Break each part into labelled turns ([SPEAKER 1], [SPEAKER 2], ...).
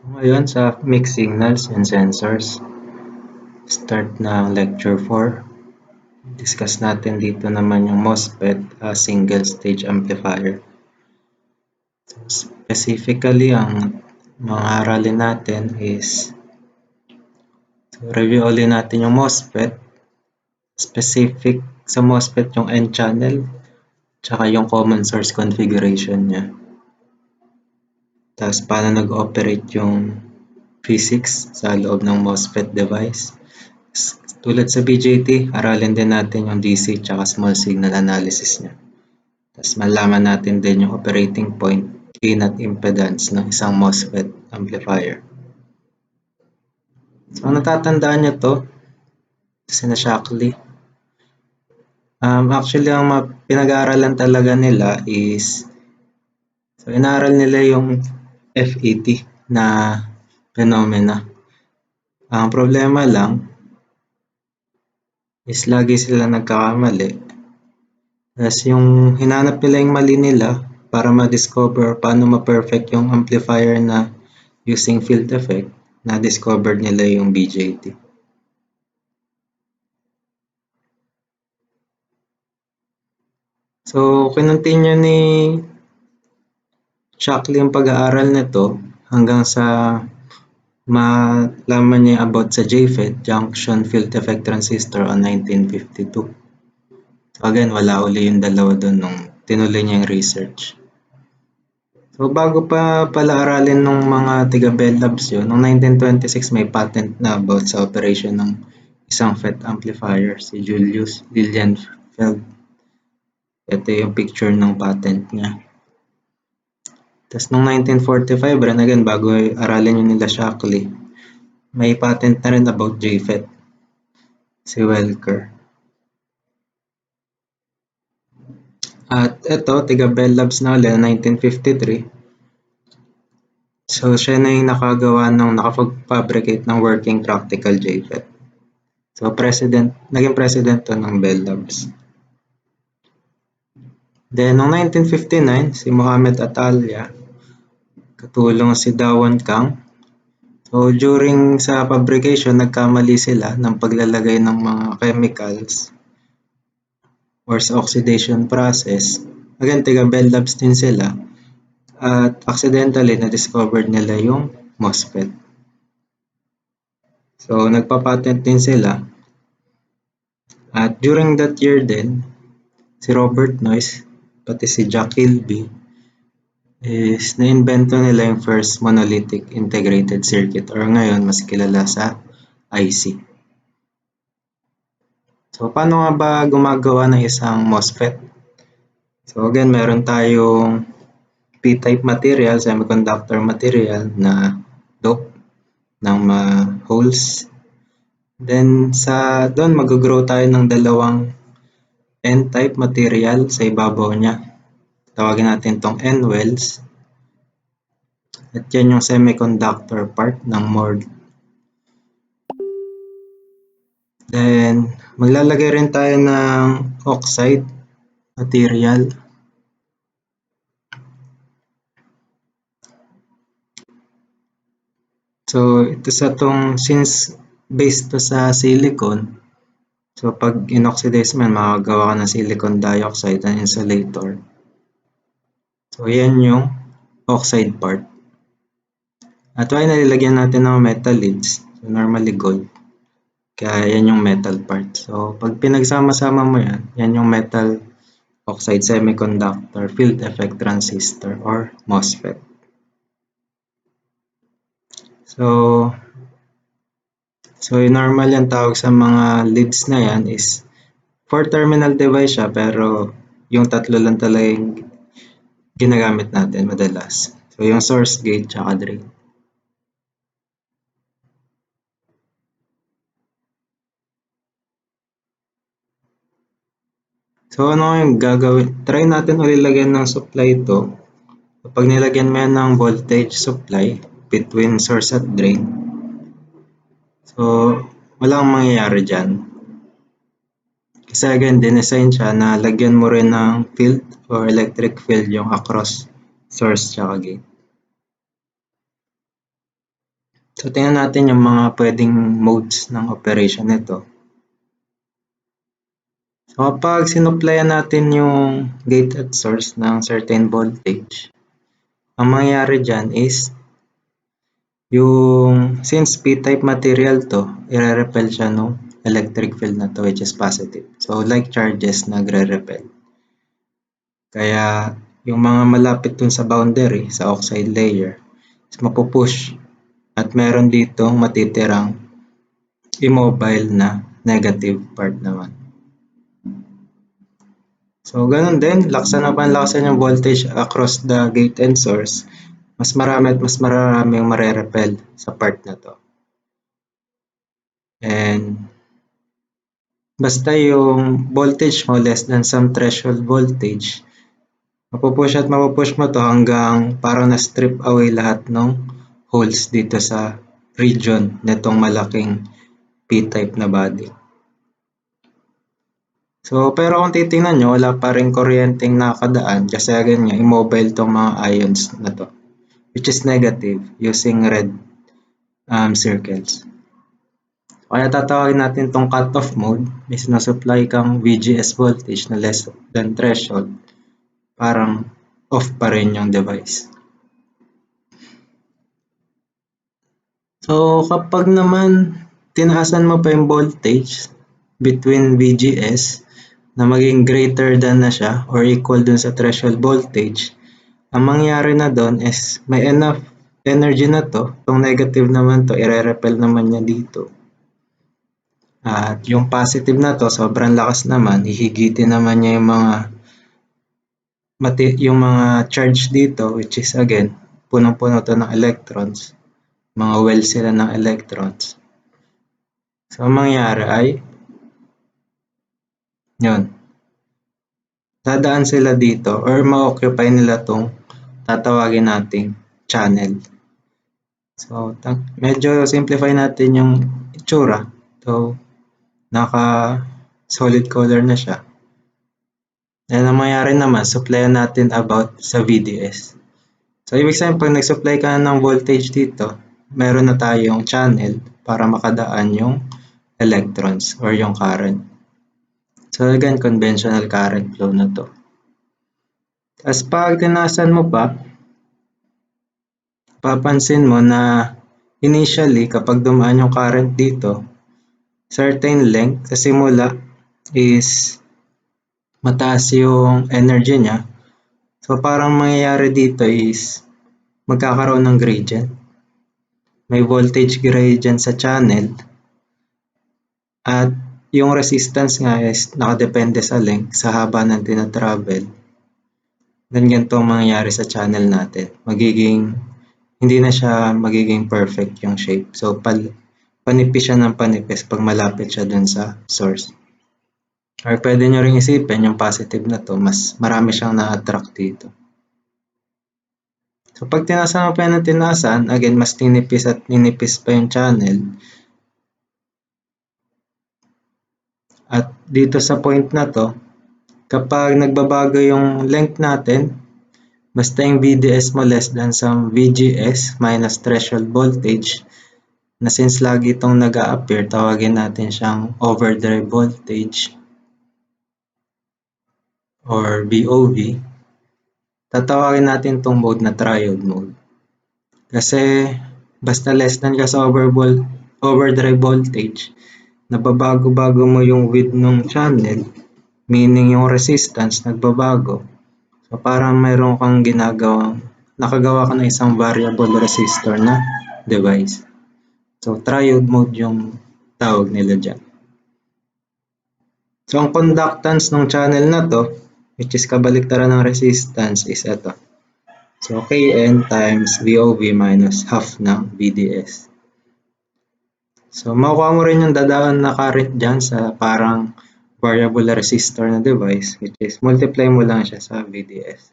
[SPEAKER 1] Ngayon sa mixed signals and sensors, start ng lecture 4. Discuss natin dito naman yung MOSFET, single stage amplifier. Specifically, ang mga aralin natin is review ulit natin yung MOSFET. Specific sa MOSFET yung N-channel tsaka yung common source configuration niya. Tapos paano nag-operate yung physics sa loob ng MOSFET device. Tulad sa BJT, aralin din natin yung DC tsaka small signal analysis niya. Tapos malaman natin din yung operating point, gain at impedance ng isang MOSFET amplifier. So natatandaan niyo to, sina Shockley. Actually, ang pinag-aaralan talaga nila is, so inaaral nila yung FET na phenomena. Ang problema lang is lagi sila nagkakamali. Tapos yung hinanap nila yung mali nila para ma-discover paano ma-perfect yung amplifier na using field effect, na-discover nila yung BJT. So, kinontinue ni Shockley ang pag-aaral nito hanggang sa malaman niya about sa JFET, Junction Field Effect Transistor, on 1952. So again, wala uli yung dalawa doon nung tinuloy niya yung research. So bago pa pala aralin ng mga tiga Bell Labs yun, noong 1926 may patent na about sa operation ng isang FET amplifier, si Julius Lilienfeld. Ito yung picture ng patent niya. Tapos noong 1945, rin again, bago aralin yun nila Shockley, may patent na rin about JFET, si Welker. At ito, tiga Bell Labs na ulit, 1953. So, siya na yung nakapag-fabricate ng working practical JFET. So, naging president to ng Bell Labs. Then, noong 1959, si Mohamed Atalia, katulong si Dawon Kang. So, during sa fabrication, nagkamali sila ng paglalagay ng mga chemicals or sa oxidation process. Again, tiga Bell Labs din sila. At accidentally, na-discover nila yung MOSFET. So, nagpa-patent din sila. At during that year din, si Robert Noyce, pati si Jack Kilby, is na-invento nila yung first monolithic integrated circuit, or ngayon mas kilala sa IC. So, paano nga ba gumagawa ng isang MOSFET? So, again, meron tayong P-type material, semiconductor material na dope ng holes. Then, doon mag-grow tayo ng dalawang N-type material sa ibabaw niya. Tawagin natin tong N-wells. At yan yung semiconductor part ng MORD. Then, maglalagay rin tayo ng oxide material. So, ito since based to sa silicon, so pag inoxidize man, makagawa ka ng silicon dioxide and insulator. So, yan yung oxide part. At why nalilagyan natin ng metal leads? So, normally gold. Kaya yan yung metal part. So, pag pinagsama-sama mo yan, yan yung metal oxide semiconductor field effect transistor or MOSFET. So normal yan tawag sa mga leads na yan is 4-terminal device siya, pero yung tatlo lang talaga yung ginagamit natin madalas. So yung source, gate, tsaka drain. So ano yung gagawin? Try natin ulit lagyan ng supply ito. Kapag nilagyan mo yan ng voltage supply between source at drain, so walang mangyayari dyan. Kasi again, dinesign siya na lagyan mo rin ng field or electric field yung across source tsaka gate. So, tingnan natin yung mga pwedeng modes ng operation nito. So, kapag sinupplyan natin yung gate at source ng certain voltage, ang mangyayari dyan is since p-type material to, i-repel siya no electric field na to, which is positive. So, like charges nagre-repel. Kaya yung mga malapit dun sa boundary, sa oxide layer, is mapupush at meron ditong matitirang immobile na negative part naman. So, ganun din, laksan yung voltage across the gate and source, mas marami at mas marami yung marerepel sa part na to. And basta yung voltage mo less than some threshold voltage, mapupush at mapupush mo to hanggang parang na-strip away lahat ng holes dito sa region nitong malaking p-type na body. So, pero kung titingnan nyo, wala pa rin kuryenteng nakakadaan kasi again nga, immobile tong mga ions na to, which is negative using red circles. Kaya tatawagin natin tong cut-off mode, may sinusupply kang VGS voltage na less than threshold, parang off pa rin yung device. So, kapag naman tinaasan mo pa yung voltage between VGS na maging greater than na siya or equal dun sa threshold voltage, ang mangyayari na doon is may enough energy na to, itong negative naman to, i-repel naman niya dito. At yung positive na to, sobrang lakas naman, hihigitin naman niya yung mga charge dito, which is again, punong-puno to ng electrons. Mga well sila ng electrons. So, ang mangyayari ay, yun, dadaan sila dito or ma-occupy nila tong tatawagin nating channel. So, medyo simplify natin yung itsura. So, naka-solid color na siya. And ang mangyayari naman, supplyan natin about sa VDS. So, ibig sabihin, pag nag-supply ka ng voltage dito, meron na tayong channel para makadaan yung electrons or yung current. So, again, conventional current flow na to. Tapos, pag tinasan mo pa, papansin mo na initially, kapag dumaan yung current dito, certain length sa simula is mataas yung energy niya. So, parang mangyayari dito is magkakaroon ng gradient. May voltage gradient sa channel at yung resistance nga is nakadepende sa length, sa haba ng tinatravel. Then ganito ang mangyayari sa channel natin. Hindi na siya magiging perfect yung shape. So, panipis siya ng panipis pag malapit siya dun sa source. Or pwede nyo ring isipin yung positive na to, mas marami siyang na-attract dito. So, pag tinasan mo pa yan ng tinasan, again, mas ninipis at ninipis pa yung channel. At dito sa point na to, kapag nagbabago yung length natin, basta yung VDS mo less than some VGS minus threshold voltage, na since lagi itong nag-a-appear, tawagin natin siyang overdrive voltage or VOV, tatawagin natin itong mode na triode mode. Kasi basta less than ka sa overdrive voltage, nababago-bago mo yung width ng channel, meaning yung resistance nagbabago. So parang mayroon kang nakagawa ka ng isang variable resistor na device. So triode mode yung tawag nila dyan. So ang conductance ng channel na to, which is kabaliktaran ng resistance, is ito. So Kn times VOV minus half ng VDS. So makukuha mo rin yung dadaan na current dyan sa parang variable resistor na device, which is multiply mo lang siya sa VDS.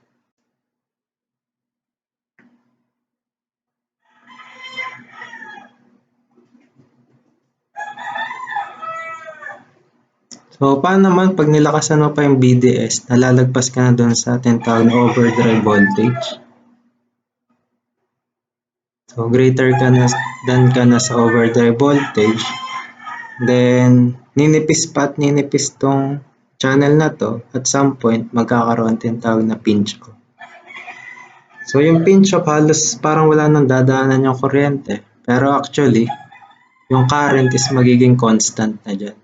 [SPEAKER 1] So, paano naman pag nilakasan mo pa yung VDS, nalalagpas ka na doon sa tinatawag na overdrive voltage? So, greater than ka na sa overdrive voltage, then ninipis pa at ninipis tong channel na to, at some point magkakaroon din tawag na pinch off. So, yung pinch off halos parang wala nang dadaanan yung kuryente, pero actually yung current is magiging constant na dyan.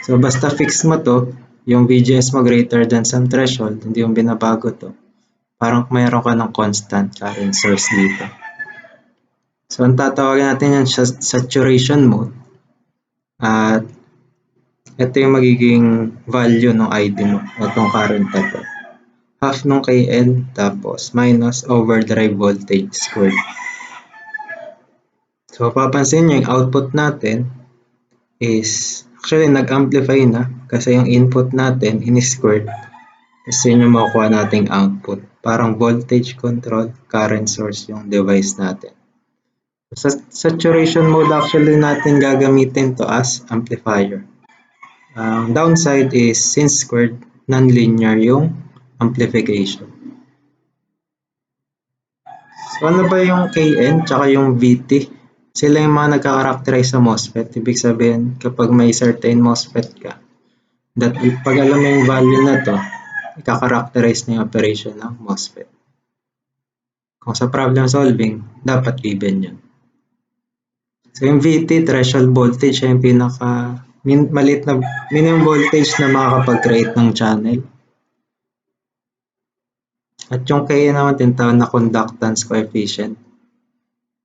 [SPEAKER 1] So, basta fix mo to, yung VGS mo greater than some threshold, hindi yung binabago to, parang mayroon ka ng constant current source dito. So, ang tatawagin natin yan saturation mode. At ito yung magiging value ng ID mo, itong current na to. Half nung Kn tapos minus overdrive voltage squared. So, papansin nyo yung output natin is actually nag-amplify na kasi yung input natin in-squared. Kasi yun yung makukuha nating output. Parang voltage control, current source yung device natin. Sa saturation mode actually natin gagamitin to as amplifier. Ang downside is since squared, non-linear yung amplification. So ano ba yung Kn tsaka yung Vt? Sila yung mga nagka-characterize sa MOSFET. Ibig sabihin, kapag may certain MOSFET ka, that pag alam mo yung value na to, ika-characterize na yung operation ng MOSFET. Kung sa problem solving, dapat given yun. So yung Vt, threshold voltage, yung pinaka maliit na minimum voltage na makakapag-create ng channel. At yung K naman tinatawag na conductance coefficient,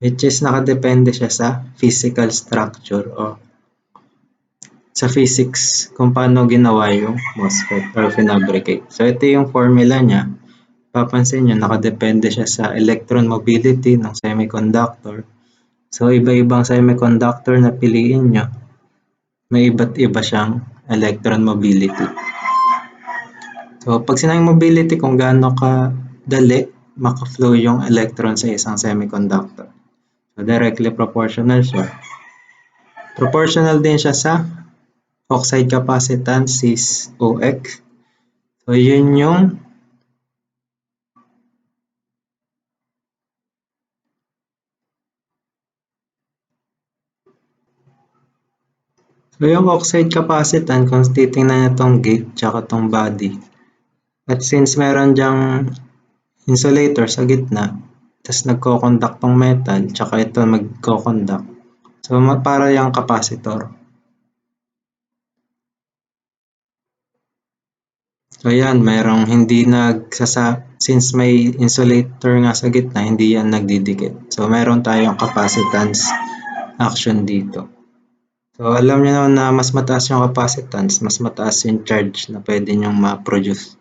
[SPEAKER 1] which is nakadepende siya sa physical structure o sa physics kung paano ginawa yung MOSFET or finabricate. So ito yung formula niya. Papansin nyo, nakadepende siya sa electron mobility ng semiconductor. So iba-ibang semiconductor na piliin nyo, may iba't iba siyang electron mobility. So pag sinabing mobility, kung gaano kadali maka-flow yung electron sa isang semiconductor. So directly proportional siya. Proportional din siya sa oxide capacitance is OX. So yun yung oxide capacitance, kung titingnan niyo tong gate tsaka tong body. At since meron diyang insulator sa gitna, tapos nagko-conduct tong metal, tsaka ito magko-conduct. So para yung capacitor. So yan, merong hindi since may insulator nga sa gitna, hindi yan nagdidikit. So meron tayong capacitance action dito. So alam niyo naman na mas mataas yung capacitance, mas mataas yung charge na pwede nyong ma-produce.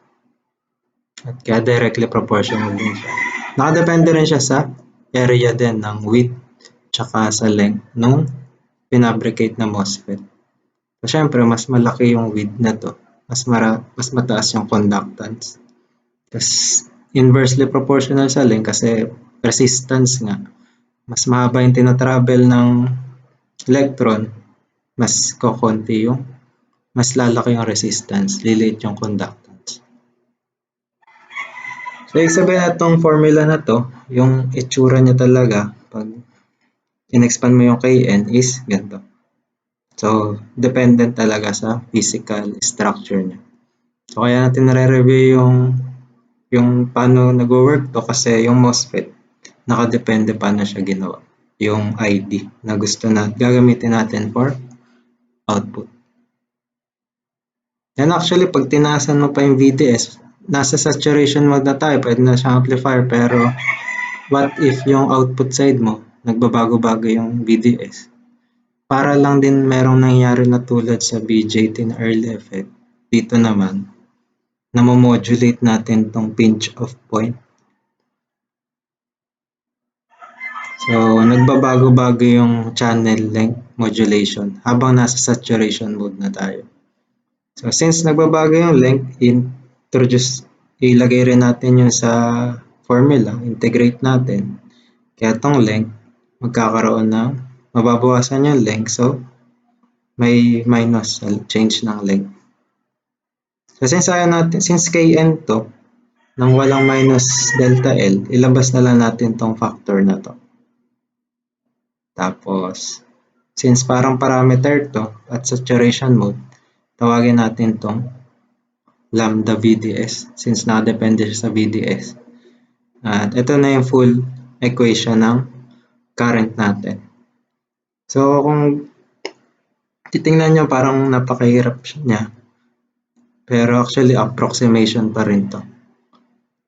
[SPEAKER 1] At kaya directly proportional din siya. Nakadepende rin siya sa area din ng width tsaka sa length nung pinabricate na MOSFET. So syempre, mas malaki yung width na to, mas mataas yung conductance. Tapos inversely proportional sa length kasi resistance nga. Mas mahaba yung tinatravel ng electron, mas kokonti yung, mas lalaki yung resistance, liliit yung conductance. So, ibig sabihin na itong formula na to, yung itsura niya talaga, pag in-expand mo yung Kn is ganito. So, dependent talaga sa physical structure niya. So, kaya natin nare-review yung paano nag-work to kasi yung MOSFET, nakadepende paano siya ginawa. Yung ID na gusto na gagamitin natin for output. And actually, pag tinaasan mo pa yung VDS, nasa saturation mode na tayo, pwede na siyang amplifier, pero what if yung output side mo, nagbabago-bago yung VDS? Para lang din merong nangyari na tulad sa BJT na early effect, dito naman, namomodulate natin tong pinch off point. So, nagbabago-bago yung channel length modulation habang nasa saturation mode na tayo. So, since nagbabago yung length, ilagay rin natin yung sa formula, integrate natin. Kaya itong length, magkakaroon ng, mababawasan yung length, so may minus change ng length. So, since Kn to, nang walang minus delta L, ilabas na lang natin tong factor na to. Tapos, since parang parameter to at saturation mode, tawagin natin tong lambda VDS since nakadepende siya sa VDS. At ito na yung full equation ng current natin. So, kung titingnan nyo, parang napakahirap niya. Pero actually, approximation pa rin to.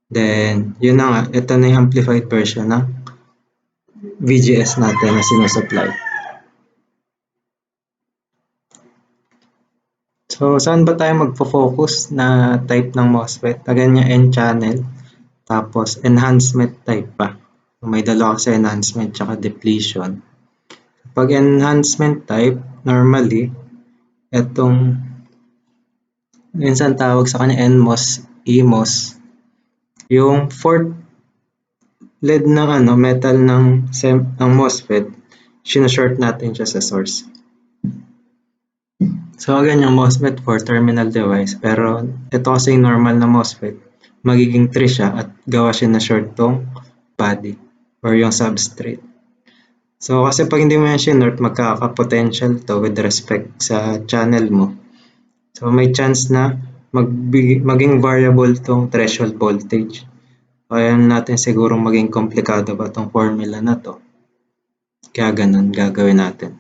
[SPEAKER 1] Then, yun na nga, ito na yung amplified version ng VGS natin na sinusupply. So, saan ba tayo magpo-focus na type ng MOSFET? Again, yung N-channel, tapos enhancement type pa. May dalawa kasi enhancement tsaka depletion. Pag enhancement type, normally, itong minsan tawag sa kanya NMOS, EMOS, yung fourth lead ng metal ng MOSFET, sinashort natin siya sa source. So again, yung MOSFET for terminal device, pero ito kasi yung normal na MOSFET, magiging 3 siya at gawa siya na short tong body or yung substrate. So kasi pag hindi mo yan sinort, magkaka-potential to with respect sa channel mo. So may chance na maging variable tong threshold voltage. Kaya natin siguro maging komplikado pa tong formula na to. Kaya ganun gagawin natin.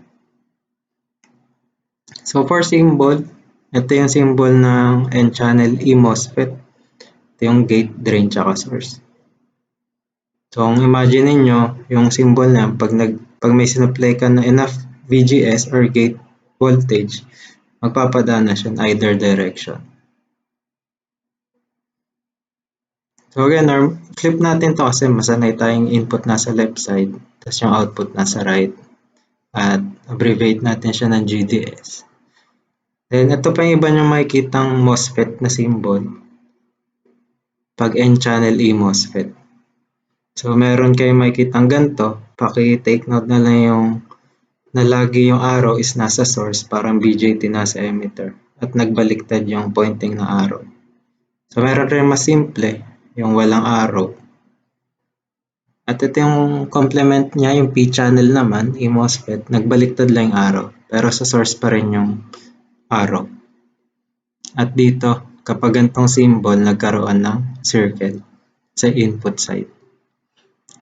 [SPEAKER 1] So for symbol, ito yung symbol ng N-channel E-MOSFET. Ito yung gate, drain, tsaka source. So kung imagine niyo yung symbol na pag may sinupply ka na enough VGS or gate voltage, magpapadaan na siya in either direction. So again, flip natin to kasi masanay tayong input nasa left side, tapos yung output nasa right. At abbreviate natin siya ng GDS. Then, ito pa yung iba nyo makikitang MOSFET na symbol pag N-channel E-MOSFET. So, meron kayong makikitang ganito. Paki-take note na lang yung na lagi yung arrow is nasa source, parang BJT nasa emitter. At nagbaliktad yung pointing na arrow. So, meron rin mas simple, yung walang arrow. At ito yung complement niya, yung P-channel naman, E-MOSFET, nagbaliktad lang yung arrow. Pero sa source pa rin yung arrow. At dito, kapag ganitong symbol, nagkaroon ng circle sa input side.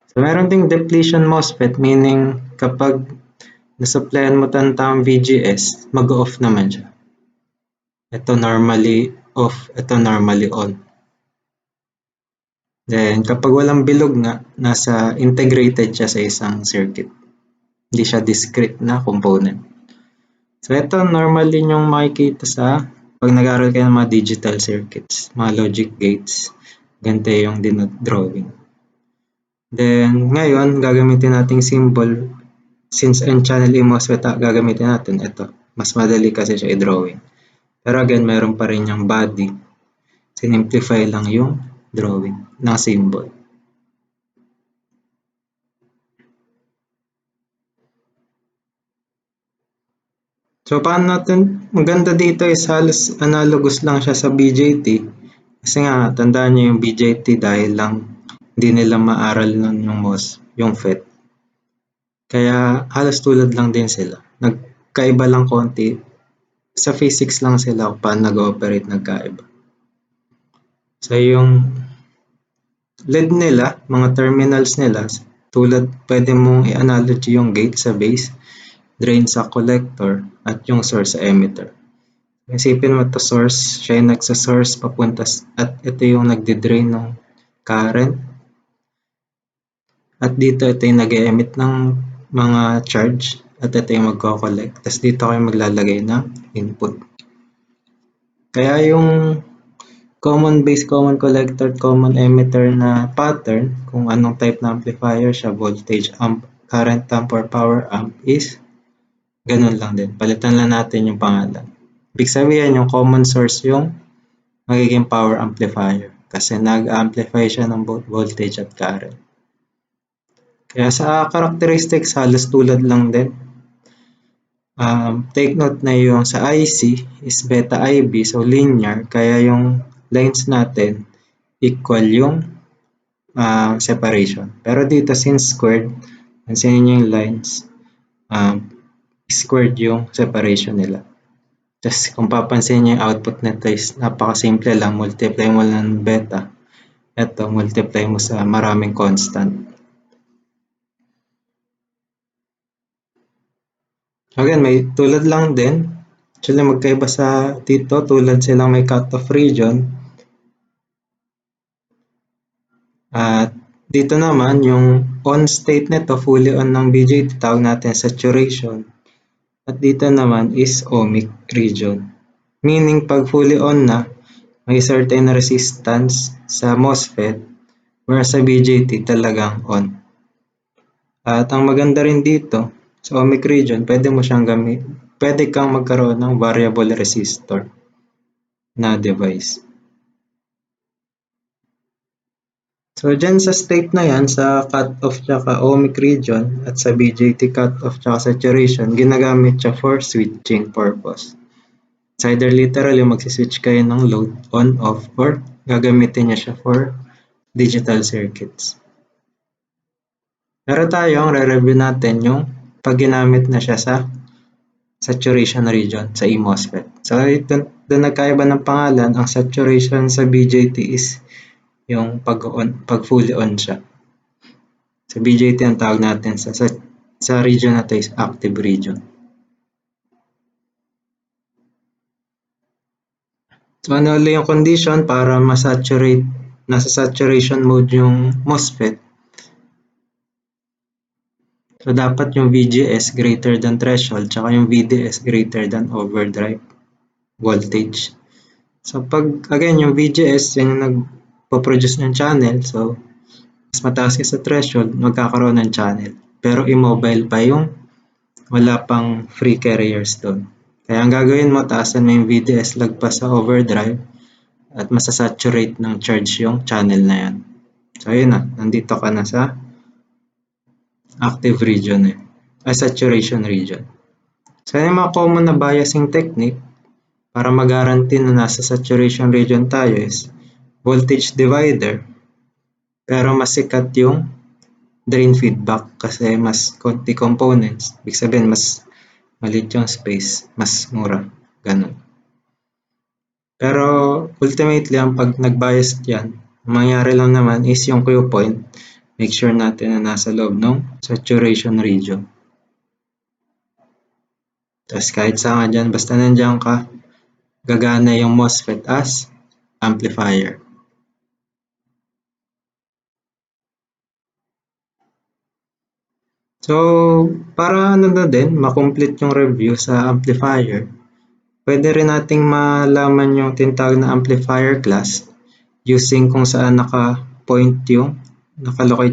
[SPEAKER 1] So, meron ding depletion MOSFET, meaning kapag nasupplyan mo tantang VGS, mag-off naman siya. Ito normally off, ito normally on. Then, kapag walang bilog nga, nasa integrated siya sa isang circuit. Hindi siya discrete na component. So, ito normally yung makikita sa pag nag-aaral kayo ng mga digital circuits, mga logic gates, ganito yung dinodrawing. Then, ngayon, gagamitin nating symbol. Since N-channel E-MOSFET, gagamitin natin ito. Mas madali kasi siya i-drawing. Pero again, meron pa rin yung body. Sinimplify lang yung drawing ng symbol. So, paano natin, maganda dito is halos analogous lang siya sa BJT. Kasi nga, tandaan niyo yung BJT dahil lang hindi nila maaral nun yung yung FET. Kaya halos tulad lang din sila. Nagkaiba lang konti. Sa physics lang sila kung paano nag-ooperate nagkaiba. So, yung LED nila, mga terminals nila, tulad pwede mong i-analogy yung gate sa base, drain sa collector, at yung source sa emitter. Isipin mo ito source, siya yung nagsa-source papunta at ito yung nagdi-drain ng current. At dito ito yung nag-emit ng mga charge at ito yung magko-collect. Tapos dito kayo maglalagay ng input. Kaya yung common base, common collector, common emitter na pattern, kung anong type na amplifier siya, voltage amp, current amp, or power amp is ganun lang din. Palitan lang natin yung pangalan. Ibig sabihin, yung common source yung magiging power amplifier kasi nag-amplify siya ng both voltage at current. Kaya sa characteristics, halos tulad lang din. Take note na yung sa IC is beta IB, so linear, kaya yung lines natin equal yung separation. Pero dito, since squared, pansinin nyo yung lines, squared yung separation nila. Just kung papansin nyo yung output nito is napakasimple lang, multiply mo lang ng beta. Ito, multiply mo sa maraming constant. Again, may tulad lang din. Actually, magkaiba sa dito, tulad silang may cutoff region. At dito naman, yung on state nito, fully on ng BJT, tawag natin saturation. At dito naman is ohmic region. Meaning, pag fully on na, may certain resistance sa MOSFET, whereas sa BJT talagang on. At ang maganda rin dito, sa ohmic region, pwede kang magkaroon ng variable resistor na device. So, dyan sa state na yan, sa cutoff tsaka ohmic region at sa BJT cutoff tsaka saturation, ginagamit siya for switching purpose. It's either literally magsiswitch kayo ng load on-off or gagamitin niya siya for digital circuits. Pero tayo, ang re-review natin yung pag ginamit na siya sa saturation region sa eMOSFET. So, doon nagkaiba ng pangalan, ang saturation sa BJT is yung pag fully on siya. Sa BJT ang tawag natin sa region na to is active region. So ano ulit yung condition para nasa saturation mode yung MOSFET? So dapat yung VGS greater than threshold tsaka yung VDS greater than overdrive voltage. So pag again yung VGS yan yung nagpo-produce ng channel, so mas mataas ka sa threshold, magkakaroon ng channel. Pero immobile pa yung wala pang free carriers doon. Kaya ang gagawin mo, taasan mo yung VDS lagpas sa overdrive at masasaturate ng charge yung channel na yan. So ayun na, nandito ka na sa active region saturation region. So yung mga common na biasing technique para mag-guarantee na nasa saturation region tayo is voltage divider, pero mas sikat yung drain feedback kasi mas konti components. Ibig sabihin, mas maliit yung space, mas mura. Ganun. Pero ultimately, ang pag nag-bias yan, ang mangyari lang naman is yung Q point, make sure natin na nasa loob ng saturation region. Tapos kahit saan ka dyan, basta nandiyan ka, gagana yung MOSFET as amplifier. So, para ano na din, makomplete yung review sa amplifier, pwede rin nating malaman yung tinatawag na amplifier class using kung saan nakalocate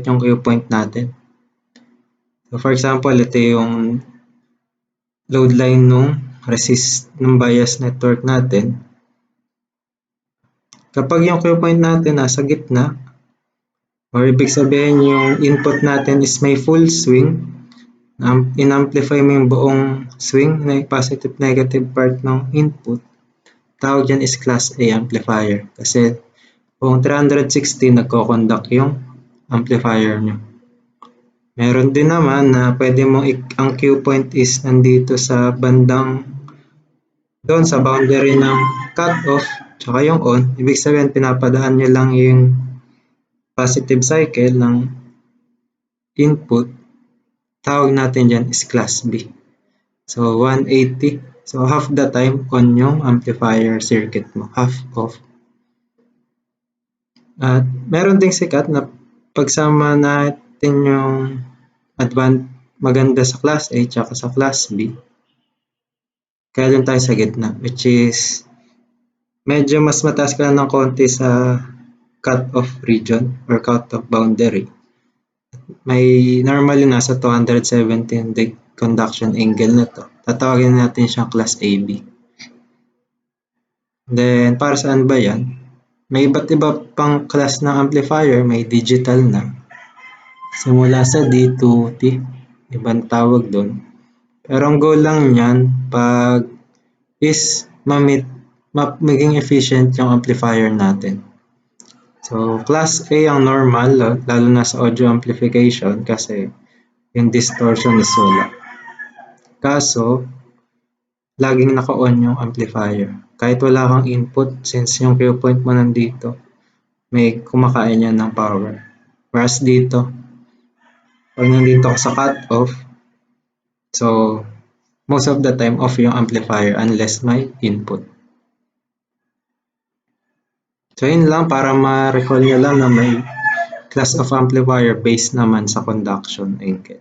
[SPEAKER 1] yung Q point natin. So, for example, ito yung load line ng bias network natin. Kapag yung Q point natin nasa gitna, or ibig sabihin yung input natin is may full swing, in-amplify mo yung buong swing na positive negative part ng input, tawag dyan is class A amplifier kasi kung 360 nagko-conduct yung amplifier nyo. Meron din naman na pwede mo ang Q point is nandito sa bandang doon sa boundary ng cut-off tsaka yung on. Ibig sabihin pinapadaan nyo lang yung positive cycle ng input. Tawag natin dyan is class B. So 180. So half the time on yung amplifier circuit mo. Half off. At meron ding sikat na pagsama natin yung maganda sa class A tsaka sa class B. Kaya dun tayo sa gitna, which is medyo mas mataas ka ng konti sa cut-off region or cut-off boundary. May normally nasa 217 degree conduction angle na to. Tatawagin natin siyang class AB. Then, para saan ba yan? May iba't iba pang class ng amplifier. May digital na. Simula sa D to T. Ibang tawag doon. Pero ang goal lang niyan, is maging efficient yung amplifier natin. So, class A ang normal, lalo na sa audio amplification kasi yung distortion is wala. Kaso, laging naka-on yung amplifier. Kahit wala kang input, since yung cue point mo nandito, may kumakain yan ng power. Whereas dito, pag nandito ka sa cut-off, so most of the time off yung amplifier unless may input. So yun lang, para ma-recall nyo lang na may class of amplifier based naman sa conduction angle.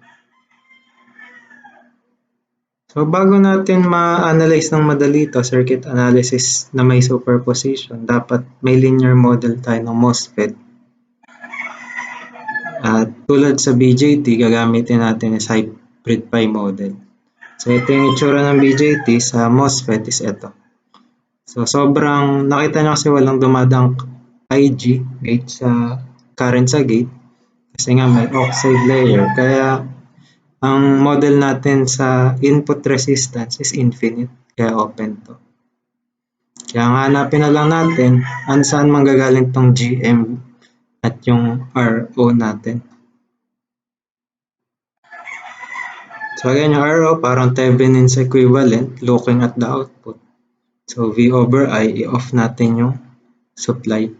[SPEAKER 1] So bago natin ma-analyze ng madali to, circuit analysis na may superposition, dapat may linear model tayo ng MOSFET. At tulad sa BJT, gagamitin natin is hybrid pi model. So ito yung itsura ng BJT, sa MOSFET is ito. So sobrang, nakita nyo kasi walang dumadang IG, gate sa current sa gate, kasi nga may oxide layer. Kaya ang model natin sa input resistance is infinite, kaya open to. Kaya ang hanapin na lang natin, saan manggagaling tong GM at yung RO natin. So again, yung RO parang Thevenin's equivalent looking at the output. So V over I, i-off natin yung supply.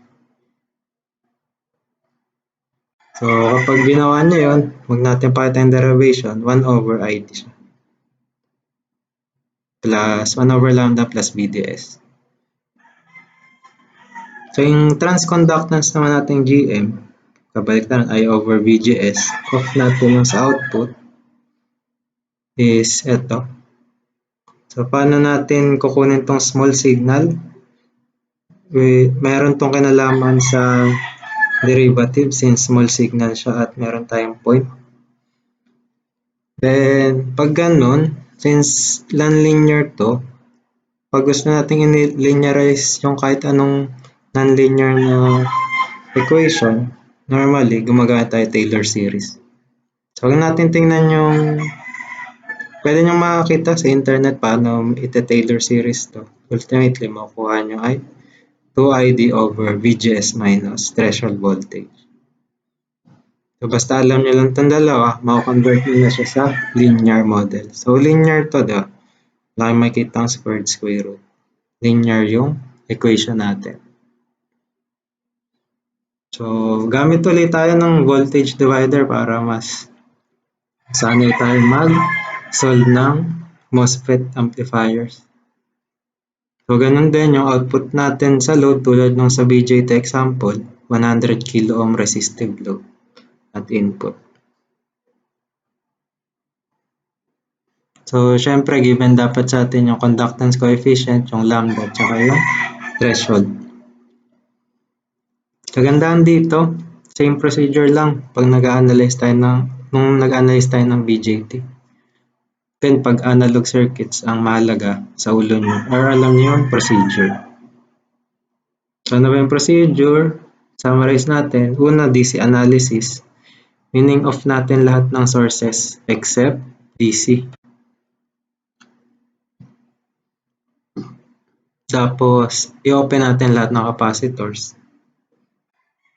[SPEAKER 1] So kapag ginawa nyo yun, huwag natin pakita yung derivation, 1 over ID siya. Plus 1 over lambda plus BDS. So yung transconductance naman natin GM, kabalik na I over VGS, off natin yung sa output, is ito. So paano natin kukunin tong small signal? Meron tong kinalaman sa derivative since small signal siya at meron tayong point. Then pag ganun, since non-linear to, pag gusto natin i-linearize yung kahit anong non-linear na equation, normally gumagamit tayo Taylor series. So huwag natin tingnan yung, pwede nyo makakita sa internet paano ite-Taylor series to. Ultimately, makukuha nyo ay 2ID over VGS minus threshold voltage. So basta alam nyo lang itong dalawa, makakonvert nyo na siya sa linear model. So linear to, diba? Wala kayong makikita ang square root. Linear yung equation natin. So gamit ulit tayo ng voltage divider para mas sanay tayo mag-solve ng MOSFET amplifiers. So ganun din yung output natin sa load tulad nung sa BJT example, 100 kilo ohm resistive load at input. So syempre given dapat sa atin yung conductance coefficient, yung lambda, tsaka yung threshold. Kagandahan dito, same procedure lang pag nag-analyze tayo ng BJT. Then pag analog circuits, ang mahalaga sa ulo nyo or alam nyo yung procedure. So ano ba yung procedure? Summarize natin. Una, DC analysis. Meaning off natin lahat ng sources except DC. Tapos, i-open natin lahat ng capacitors.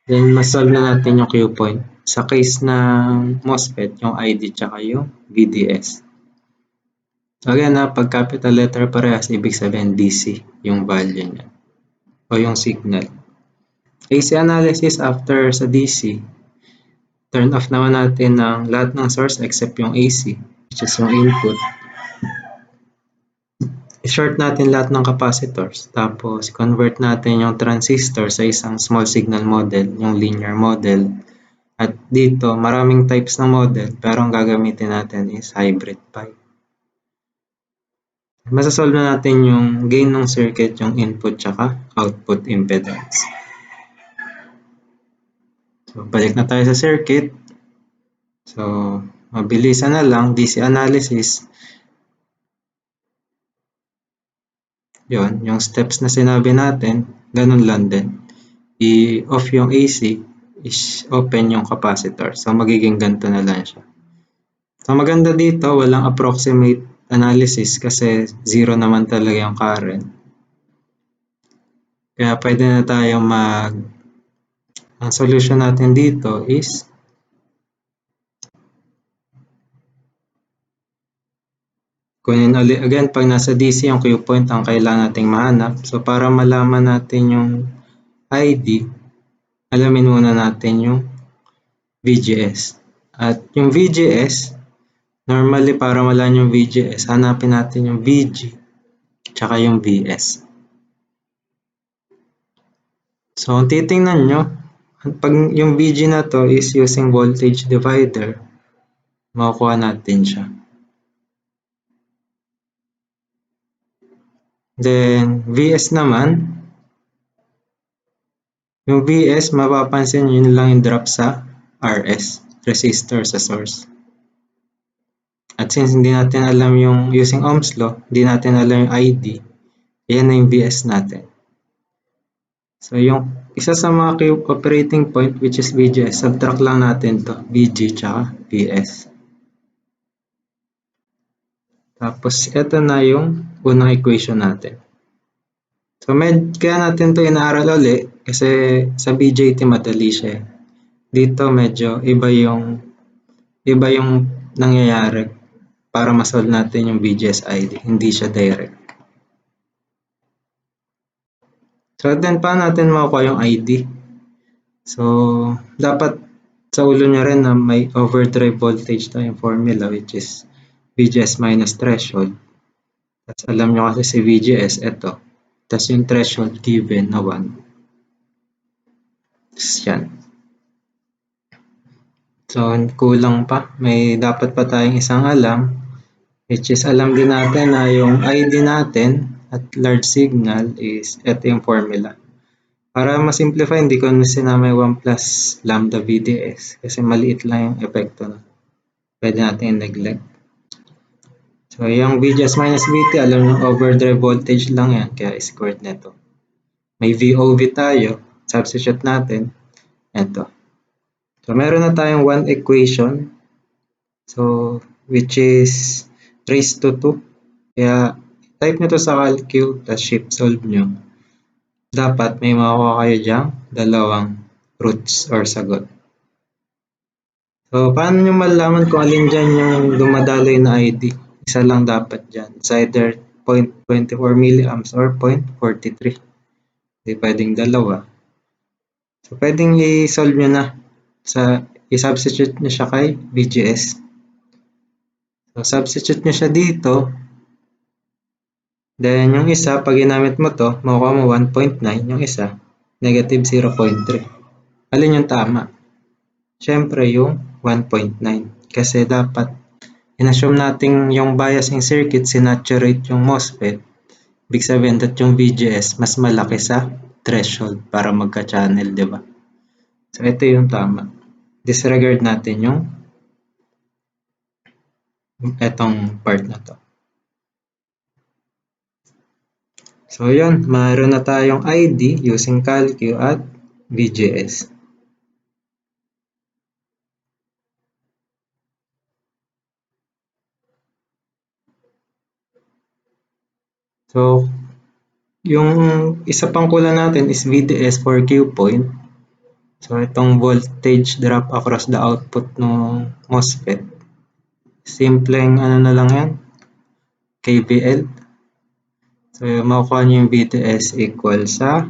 [SPEAKER 1] Then, masolve na natin yung Q point. Sa case ng MOSFET, yung ID tsaka yung VDS. So again, pag capital letter parehas, ibig sabihin DC yung value niya o yung signal. AC analysis after sa DC, turn off naman natin ng lahat ng source except yung AC, which is yung input. I-short natin lahat ng capacitors, tapos convert natin yung transistor sa isang small signal model, yung linear model. At dito, maraming types ng model, pero ang gagamitin natin is hybrid pi. Masasolve na natin yung gain ng circuit, yung input tsaka output impedance. So, balik na tayo sa circuit. So, mabilisan na lang, DC analysis. Yun, yung steps na sinabi natin, ganun lang din. I-off yung AC, is-open yung capacitor. So, magiging ganito na lang siya. So, maganda dito, walang approximate analysis kasi zero naman talaga yung current. Kaya pwede na tayo Ang solution natin dito is kunin ulit again pag nasa DC yung Q point ang kailangan nating mahanap. So para malaman natin yung ID, alamin muna natin yung VGS. At yung VGS, normally para malaman yung VGS, hanapin natin yung VG tsaka yung VS. So kung titingnan nyo, pag yung VG na to is using voltage divider, makukuha natin siya. Then VS naman, yung VS mapapansin yun lang yung drop sa RS, resistor sa source. At since hindi natin alam yung using Ohm's law, hindi natin alam yung ID, yan na yung VS natin. So yung isa sa mga operating point which is VGS, subtract lang natin to, VG tsaka VS. Tapos ito na yung unang equation natin. So kaya natin to inaaral ulit kasi sa BJT madali siya. Dito medyo iba yung nangyayari para ma-solve natin yung VGS ID. Hindi siya direct. So then paano natin makukuha yung ID? So dapat sa ulo nyo rin na may overdrive voltage tayong formula which is VGS minus threshold. Tapos alam nyo kasi si VGS, ito. Tapos yung threshold given na 1. Tapos yan. So kulang pa. May dapat pa tayong isang alam which is alam din natin na yung ID natin at large signal is ito yung formula. Para ma-simplify, hindi ko na sinamay 1 plus lambda VDS kasi maliit lang yung epekto na pwede natin i-neglect. So yung VGS minus VT, alam nyo overdrive voltage lang yan kaya squared nito. May VOV tayo, substitute natin, ito. So meron na tayong one equation, so which is raised to 2. Kaya type nyo to sa calcul, tapos shift solve nyo. Dapat may makuha kayo dyang dalawang roots or sagot. So paano nyo malalaman kung alin dyan yung dumadaloy na ID? Isa lang dapat dyan. It's either 0.24 milliamps or 0.43. Hindi pwedeng dalawa. So pwedeng i-solve nyo na. I-substitute nyo siya kay VGS. So substitute nyo siya dito. Then yung isa, pag ginamit mo to, makukuha mo 1.9. Yung isa, negative 0.3. Alin yung tama? Siyempre yung 1.9. Kasi dapat in-assume natin yung biasing circuit, sinaturate yung MOSFET. Ibig sabihin that yung VGS mas malaki sa threshold para magka-channel, di ba? So ito yung tama. Disregard natin yung etong part na to. So yun, mayroon na tayong ID using calcu at VGS. So yung isa pang kulang natin is VDS for Q point. So itong voltage drop across the output ng MOSFET. Simpleng ano na lang yan, KVL. So makukuha nyo yung VDS equal sa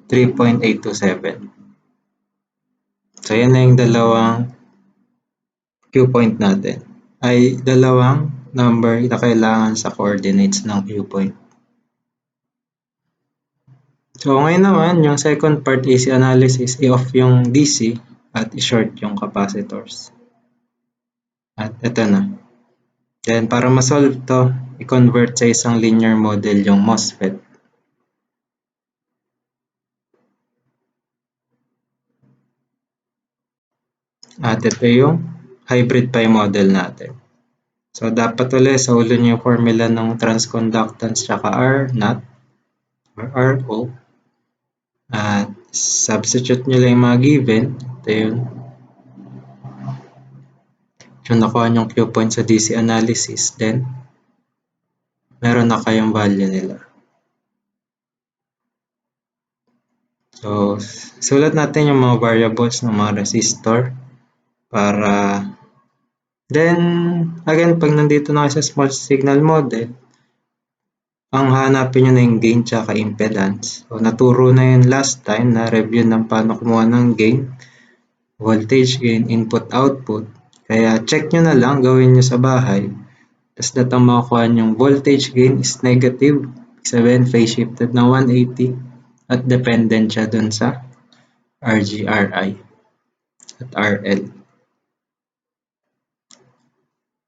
[SPEAKER 1] 3.827. So yan na yung dalawang Q point natin. Ay dalawang number na kailangan sa coordinates ng Q point. So ngayon naman, yung second part AC analysis, i-off yung DC at i-short yung capacitors. At ito na. Then para ma-solve to, i-convert sa isang linear model yung MOSFET. At ito yung hybrid pi model natin. So dapat ulit sa ulo nyo yung formula ng transconductance tsaka R0 or RO. At substitute nyo lang yung mga given. Ito yun. Yung nakuha nyong Q point sa DC analysis. Then, meron na kayong value nila. So, sulat natin yung mga variables ng mga resistor para then again pag nandito na kayo sa small signal model, ang hanapin nyo na yung gain tsaka impedance. So, naturo na yun last time na review ng paano kumuha ng gain, voltage gain, input output. Kaya check nyo na lang, gawin nyo sa bahay. Tapos datang makukuha yung voltage gain is negative, ibig sabihin phase shifted na 180 at dependent siya dun sa RGRI at RL.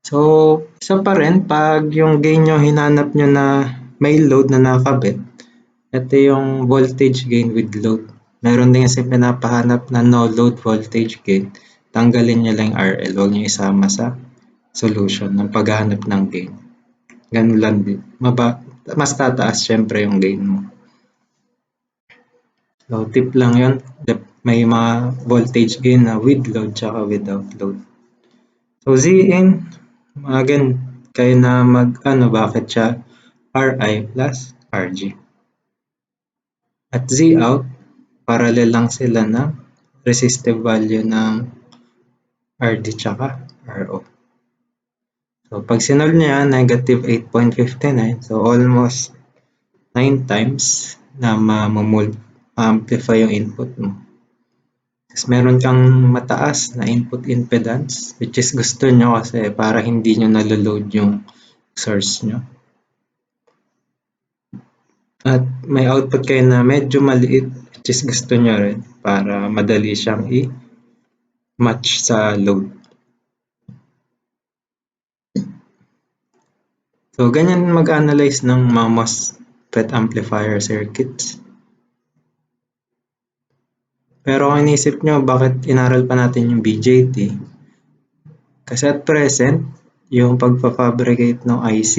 [SPEAKER 1] So, isa pa rin, pag yung gain nyo hinanap nyo na may load na nakabit, ito yung voltage gain with load. Meron din kasi pinapahanap na no load voltage gain. Tanggalin nyo lang yung RL, huwag nyo isama sa solution ng paghahanap ng gain. Ganun lang din. Mas tataas syempre yung gain mo. So, tip lang yun. May mga voltage gain na with load tsaka without load. So, Zin, again, kayo na bakit siya Ri plus Rg. At Zout, parallel lang sila ng resistive value ng Rd tsaka Ro. So, pag sinolve niya, negative 8.59. So, almost 9 times na ma-amplify yung input mo. Tapos meron kang mataas na input impedance, which is gusto nyo kasi para hindi nyo naloload yung source nyo. At may output kayo na medyo maliit, which is gusto nyo rin para madali siyang i-match sa load. So, ganyan mag-analyze ng mga MOSFET amplifier circuits. Pero kung inisip nyo, bakit inaral pa natin yung BJT? Kasi at present, yung pagpafabricate ng IC,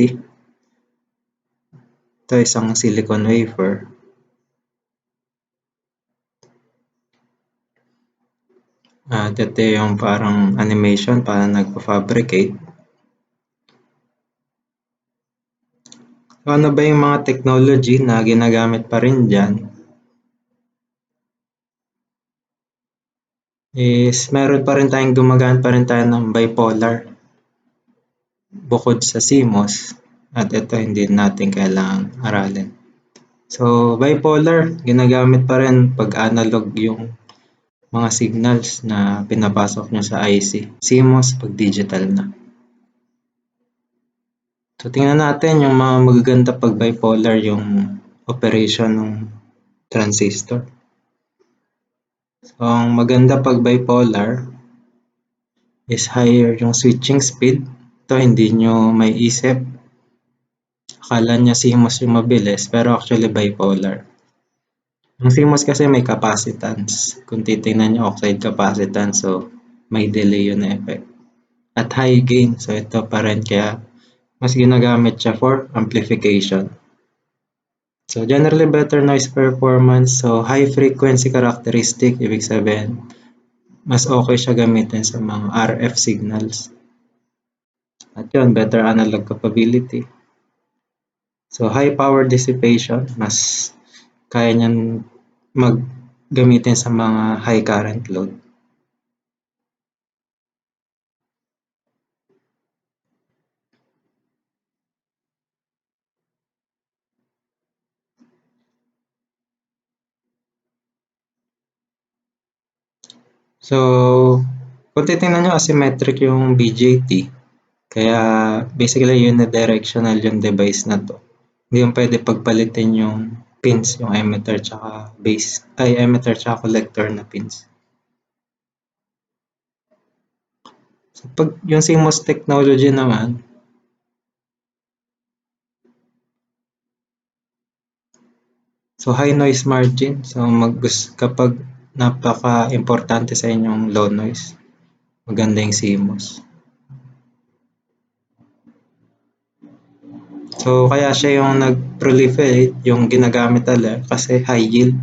[SPEAKER 1] ito isang silicon wafer. At ito yung parang animation para nagpa-fabricate. So, ano ba yung mga technology na ginagamit pa rin dyan? Is meron pa rin tayong gumagamit pa rin tayo ng bipolar bukod sa CMOS at ito hindi natin kailangang aralin. So, bipolar, ginagamit pa rin pag analog yung mga signals na pinapasok nyo sa IC. CMOS pag digital na. So, tingnan natin yung mga magaganda pag bipolar yung operation ng transistor. So, ang maganda pag bipolar is higher yung switching speed. Ito hindi nyo may isip. Akala nyo CMOS yung mabilis, pero actually bipolar. Ang CMOS kasi may capacitance. Kung titingnan nyo, oxide capacitance. So, may delay yun na effect. At high gain. So, ito pa rin kaya mas ginagamit siya for amplification. So, generally better noise performance. So, high frequency characteristic. Ibig sabihin, mas okay siya gamitin sa mga RF signals. At yun, better analog capability. So, high power dissipation. Mas kaya niyan gamitin sa mga high current load. So, kung titingnan nyo, asymmetric yung BJT. Kaya, basically, unidirectional yung device na to. Hindi yung pwede pagpalitin yung pins, yung emitter tsaka emitter tsaka collector na pins. So, pag yung CMOS technology naman, so high noise margin. So, kapag napaka-importante sa inyong low noise, maganda yung CMOS. So, kaya siya yung nag-proliferate, yung ginagamit talaga kasi high yield.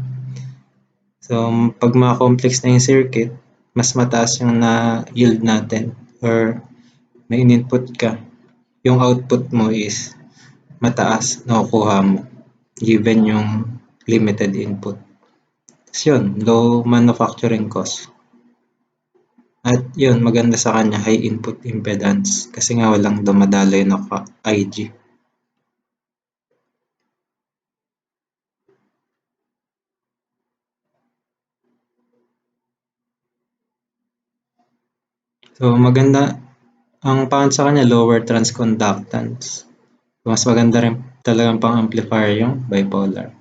[SPEAKER 1] So, pag mga complex na yung circuit, mas mataas yung na-yield natin or may in-input ka, yung output mo is mataas na kukuha mo given yung limited input. Tapos yun, low manufacturing cost. At yun, maganda sa kanya, high input impedance. Kasi nga walang dumadaloy na IG. So maganda, ang pangit sa kanya, lower transconductance. Mas maganda rin talagang pang amplifier yung bipolar.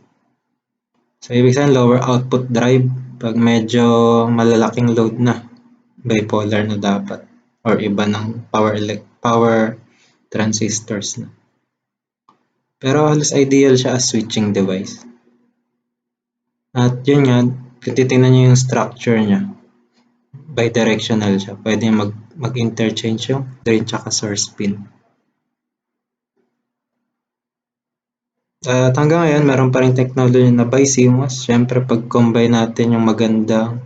[SPEAKER 1] So ibig sabihin, lower output drive pag medyo malalaking load na, bipolar na dapat or iba ng power transistors na. Pero halos ideal siya as switching device. At yun nga, kung titingnan nyo yung structure niya, bidirectional siya. Pwede mag-interchange yung drain tsaka source pin. At hanggang ngayon, meron pa rin technology na BiCMOS. Siyempre, pag combine natin yung magandang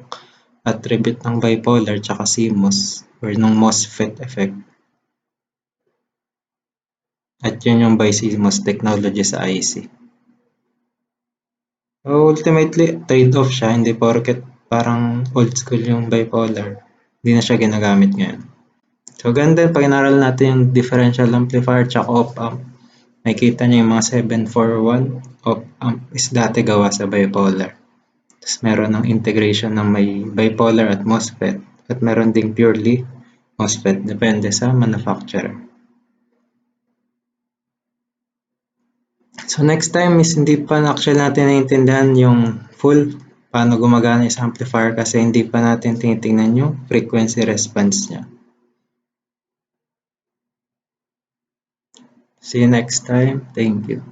[SPEAKER 1] attribute ng bipolar tsaka CMOS or ng MOSFET effect. At yun yung BiCMOS technology sa IC. So, ultimately, trade-off siya. Hindi porket parang old school yung bipolar. Hindi na siya ginagamit ngayon. So, ganda pag inaral natin yung differential amplifier tsaka op-amp. Nakikita niyo yung mga 741 op-amp is dati gawa sa bipolar. Tapos meron ng integration ng may bipolar at MOSFET. At meron ding purely MOSFET. Depende sa manufacturer. So next time is hindi pa actually natin naiintindihan yung full paano gumagana isang amplifier kasi hindi pa natin tinitingnan yung frequency response niya. See you next time. Thank you.